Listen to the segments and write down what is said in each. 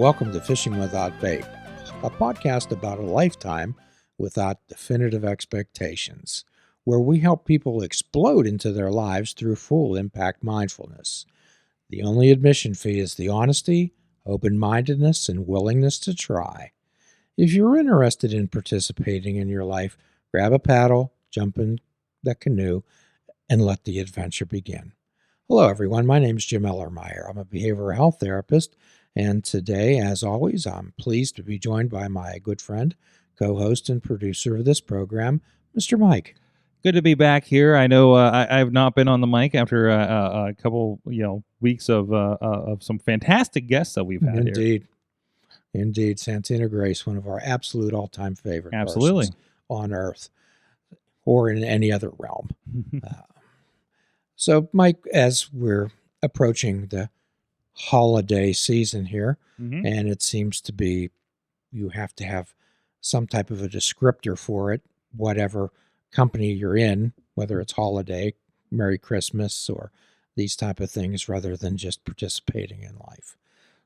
welcome to Fishing Without Bait, a podcast about a lifetime without definitive expectations, where we help people explode into their lives through full impact mindfulness. The only admission fee is the honesty, open-mindedness, and willingness to try. If you're interested in participating in your life, grab a paddle, jump in the canoe, and let the adventure begin. Hello, everyone. My name is Jim Ellermeyer. I'm a behavioral health therapist, and today, as always, I'm pleased to be joined by my good friend, co-host, and producer of this program, Mr. Mike. Good to be back here. I know I've not been on the mic after a couple, weeks of some fantastic guests that we've had here. Indeed. Santina Grace, one of our absolute all-time favorite Absolutely. persons on Earth or in any other realm. So, Mike, as we're approaching the holiday season here, and it seems to be you have to have some type of a descriptor for it, whatever company you're in, whether it's holiday, Merry Christmas, or these type of things, rather than just participating in life.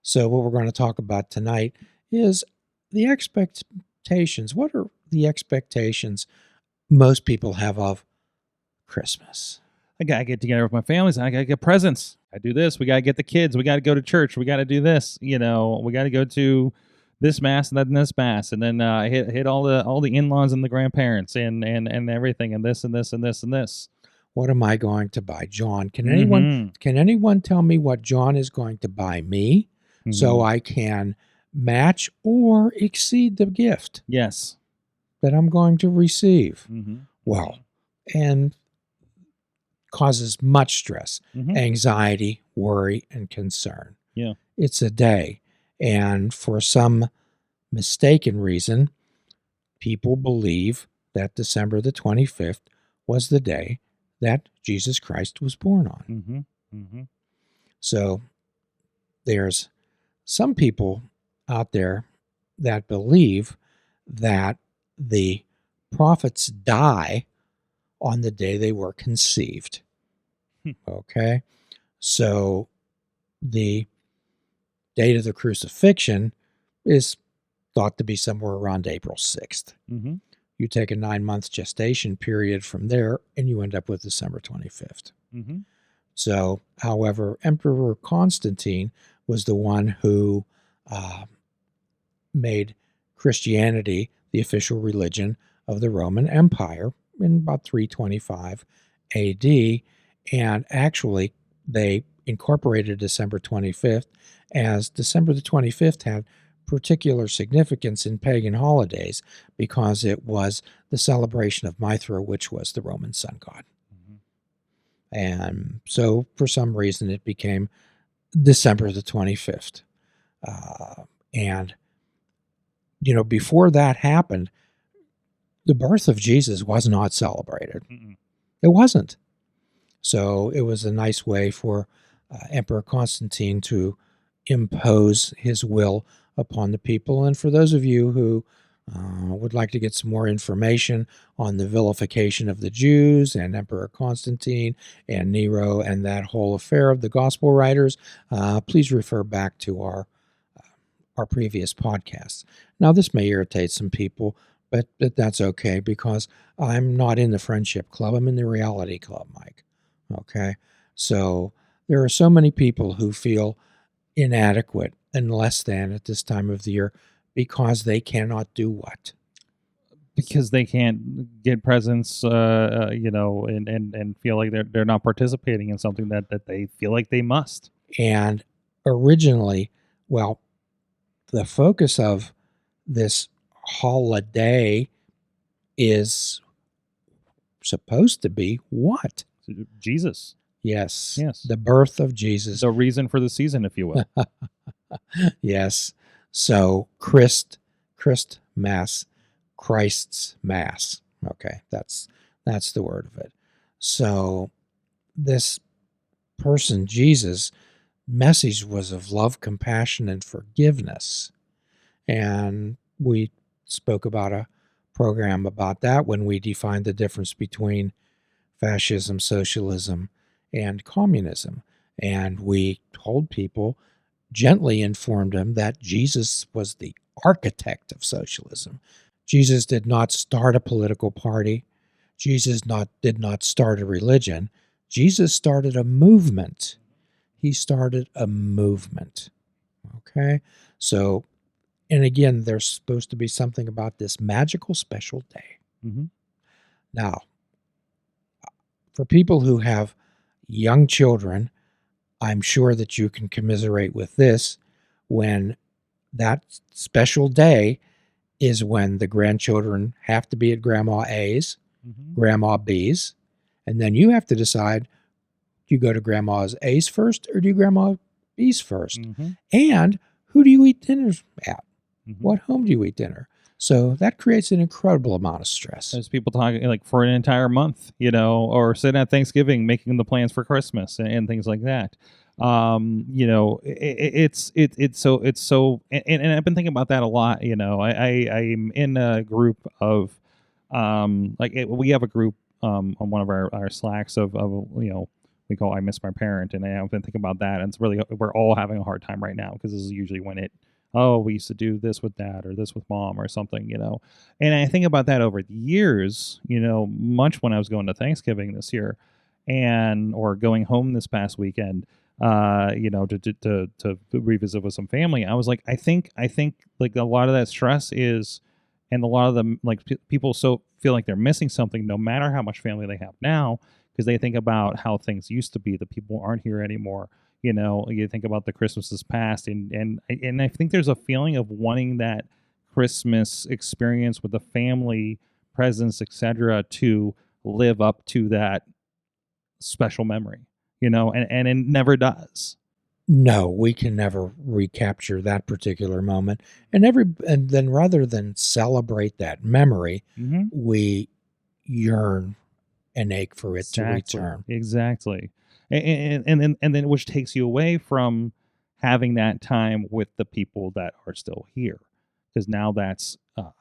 So what we're going to talk about tonight is the expectations. What are the expectations most people have of Christmas? I got to get together with my families. I got to get presents. I do this. We got to get the kids. We got to go to church. We got to do this. We got to go to this mass and then this mass, and then hit all the in-laws and the grandparents and everything, and this and this and this and this. What am I going to buy, John? Can anyone tell me what John is going to buy me so I can match or exceed the gift? Yes, that I'm going to receive. Well, and causes much stress, anxiety, worry, and concern. Yeah, it's a day. And for some mistaken reason, people believe that December the 25th was the day that Jesus Christ was born on. So there's some people out there that believe that the prophets die on the day they were conceived. Okay? So the date of the crucifixion is thought to be somewhere around April 6th. You take a 9-month gestation period from there, and you end up with December 25th. So, however, Emperor Constantine was the one who made Christianity the official religion of the Roman Empire in about 325 AD, and actually they incorporated December 25th, as December the 25th had particular significance in pagan holidays because it was the celebration of Mithra, which was the Roman sun god. And so for some reason it became December the 25th. And, before that happened, the birth of Jesus was not celebrated. It wasn't. So it was a nice way for Emperor Constantine to impose his will upon the people. And for those of you who would like to get some more information on the vilification of the Jews and Emperor Constantine and Nero and that whole affair of the gospel writers, please refer back to our previous podcasts. Now, this may irritate some people, but that's okay, because I'm not in the friendship club. I'm in the reality club, Mike. Okay? So there are so many people who feel inadequate and less than at this time of the year because they cannot do what? Because they can't get presents, and feel like they're not participating in something that they feel like they must. And originally, well, the focus of this holiday is supposed to be what? Jesus. Yes. The birth of Jesus. The reason for the season, if you will. Yes. So Christmas, Christ's Mass. Okay, that's the word of it. So this person, Jesus' message was of love, compassion, and forgiveness. And we spoke about a program about that when we defined the difference between fascism, socialism, and communism. And we told people gently informed him that Jesus was the architect of socialism. Jesus did not start a political party. Did not start a religion. Jesus started a movement. He started a movement. Okay? So, and again, there's supposed to be something about this magical special day. Mm-hmm. Now, for people who have young children, I'm sure that you can commiserate with this when that special day is when the grandchildren have to be at Grandma A's, Mm-hmm. Grandma B's, and then you have to decide, do you go to Grandma's A's first or do you Grandma B's first? Mm-hmm. And who do you eat dinner at? Mm-hmm. What home do you eat dinner? So that creates an incredible amount of stress. There's people talking like for an entire month, or sitting at Thanksgiving making the plans for Christmas and things like that. It's so, and I've been thinking about that a lot. I'm in a group of, we have a group on one of our Slacks of we call I Miss My Parent, and I've been thinking about that, and it's really, we're all having a hard time right now because this is usually when we used to do this with dad or this with mom or something. And I think about that over the years, much when I was going to Thanksgiving this year or going home this past weekend, to revisit with some family. I was like, I think like a lot of that stress is, and a lot of them, like people so feel like they're missing something no matter how much family they have now, because they think about how things used to be. The people aren't here anymore. You think about the Christmases past, and I think there's a feeling of wanting that Christmas experience with the family, presents, etc., to live up to that special memory. And it never does. No, we can never recapture that particular moment. And then rather than celebrate that memory, Mm-hmm. we yearn and ache for it to return. Exactly. And then which takes you away from having that time with the people that are still here, because now that's I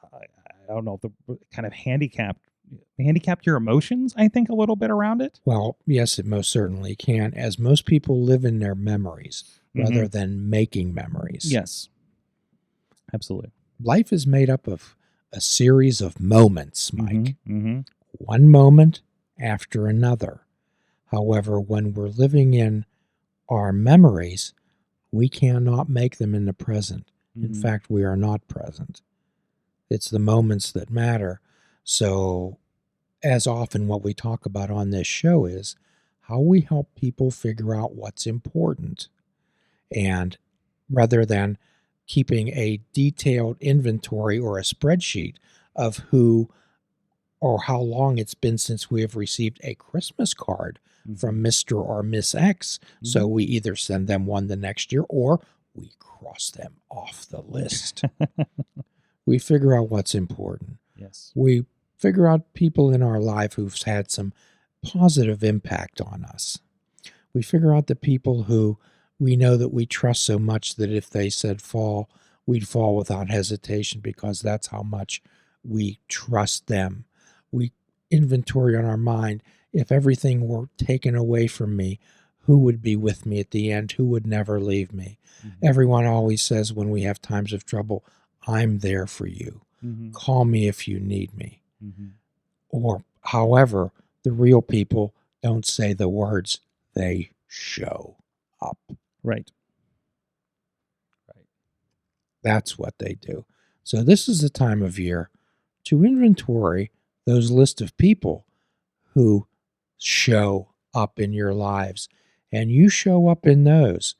don't know if the kind of handicapped your emotions, I think, a little bit around it. Well, yes, it most certainly can, as most people live in their memories rather than making memories. Yes, absolutely. Life is made up of a series of moments, Mike. Mm-hmm. One moment after another. However, when we're living in our memories, we cannot make them in the present. In fact, we are not present. It's the moments that matter. So, as often what we talk about on this show is how we help people figure out what's important. And rather than keeping a detailed inventory or a spreadsheet of who or how long it's been since we have received a Christmas card from Mr. or Miss X. So we either send them one the next year or we cross them off the list. We figure out what's important. Yes. We figure out people in our life who've had some positive impact on us. We figure out the people who we know that we trust so much that if they said fall, we'd fall without hesitation because that's how much we trust them. We inventory on our mind, if everything were taken away from me, who would be with me at the end? Who would never leave me? Everyone always says when we have times of trouble, I'm there for you. Call me if you need me. Or, however, the real people don't say the words, they show up. Right. That's what they do. So this is the time of year to inventory those list of people who show up in your lives, and you show up in those.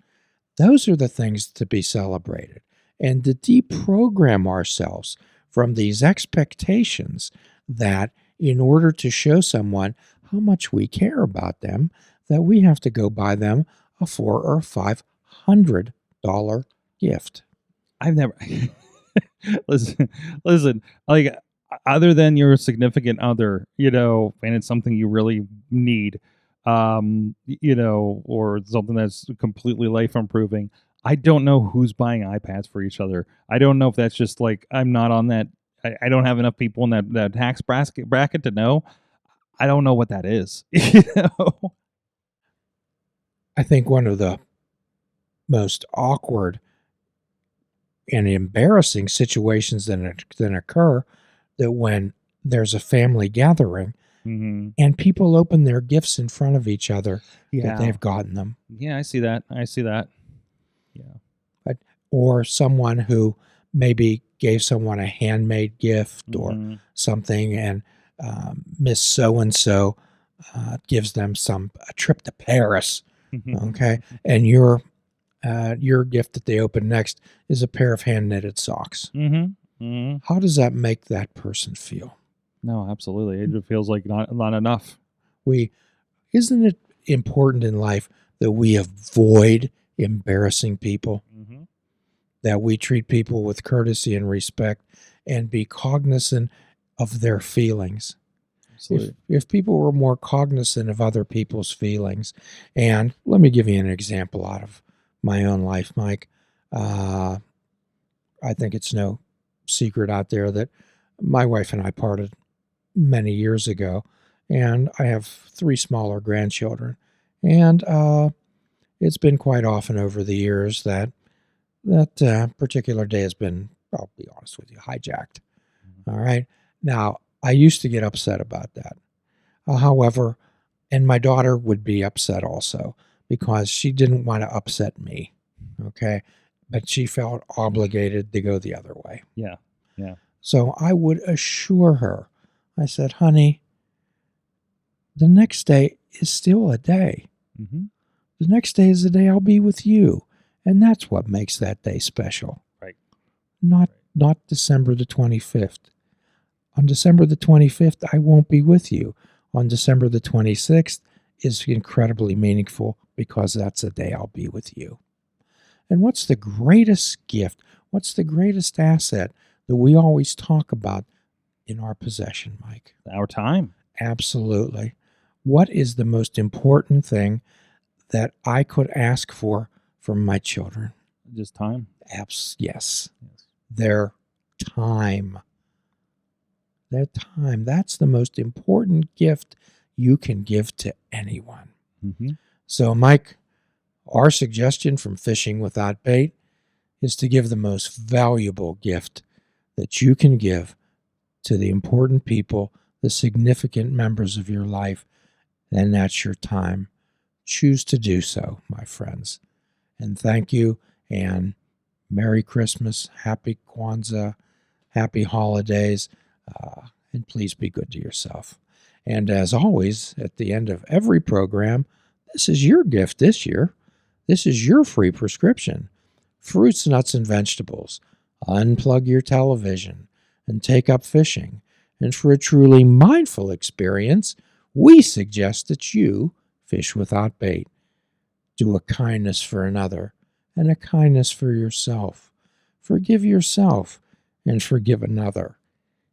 Those are the things to be celebrated, and to deprogram ourselves from these expectations that in order to show someone how much we care about them, that we have to go buy them a $400 or $500 gift. I've never listen, like, other than your significant other, and it's something you really need, or something that's completely life improving. I don't know who's buying iPads for each other. I don't know if that's just like, I'm not on that. I don't have enough people in that tax bracket to know. I don't know what that is. I think one of the most awkward and embarrassing situations that occur, that when there's a family gathering Mm-hmm. and people open their gifts in front of each other Yeah. that they've gotten them. Yeah, I see that. Yeah. Or someone who maybe gave someone a handmade gift or Mm-hmm. something, and Miss So-and-so gives them a trip to Paris, okay? And your gift that they open next is a pair of hand-knitted socks. Mm-hmm. Mm-hmm. How does that make that person feel? No, absolutely. It feels like not enough. Isn't it important in life that we avoid embarrassing people, Mm-hmm. that we treat people with courtesy and respect and be cognizant of their feelings? Absolutely. If people were more cognizant of other people's feelings, and let me give you an example out of my own life, Mike. I think it's no secret out there that my wife and I parted many years ago, and I have 3 smaller grandchildren. And it's been quite often over the years that particular day has been, I'll be honest with you, hijacked. Mm-hmm. All right. Now, I used to get upset about that. However, and my daughter would be upset also because she didn't want to upset me. Okay. But she felt obligated to go the other way. Yeah. Yeah. So I would assure her, I said, honey, the next day is still a day. Mm-hmm. The next day is the day I'll be with you. And that's what makes that day special. Right. Not December the 25th. On December the 25th, I won't be with you. On December the 26th is incredibly meaningful because that's the day I'll be with you. And what's the greatest gift? What's the greatest asset that we always talk about in our possession, Mike? Our time. Absolutely. What is the most important thing that I could ask for from my children? Just time. Yes. Their time. Their time. That's the most important gift you can give to anyone. Mm-hmm. So, Mike, our suggestion from Fishing Without Bait is to give the most valuable gift that you can give to the important people, the significant members of your life, and that's your time. Choose to do so, my friends. And thank you, and Merry Christmas, Happy Kwanzaa, Happy Holidays, and please be good to yourself. And as always, at the end of every program, this is your gift this year. This is your free prescription. Fruits, nuts, and vegetables. Unplug your television and take up fishing. And for a truly mindful experience, we suggest that you fish without bait. Do a kindness for another and a kindness for yourself. Forgive yourself and forgive another.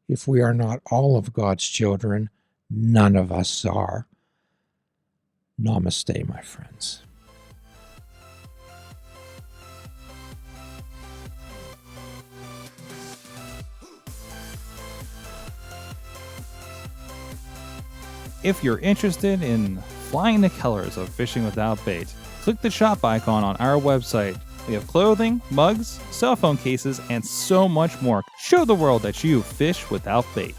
If we are not all of God's children, none of us are. Namaste, my friends. If you're interested in flying the colors of Fishing Without Bait, click the shop icon on our website. We have clothing, mugs, cell phone cases, and so much more. Show the world that you fish without bait.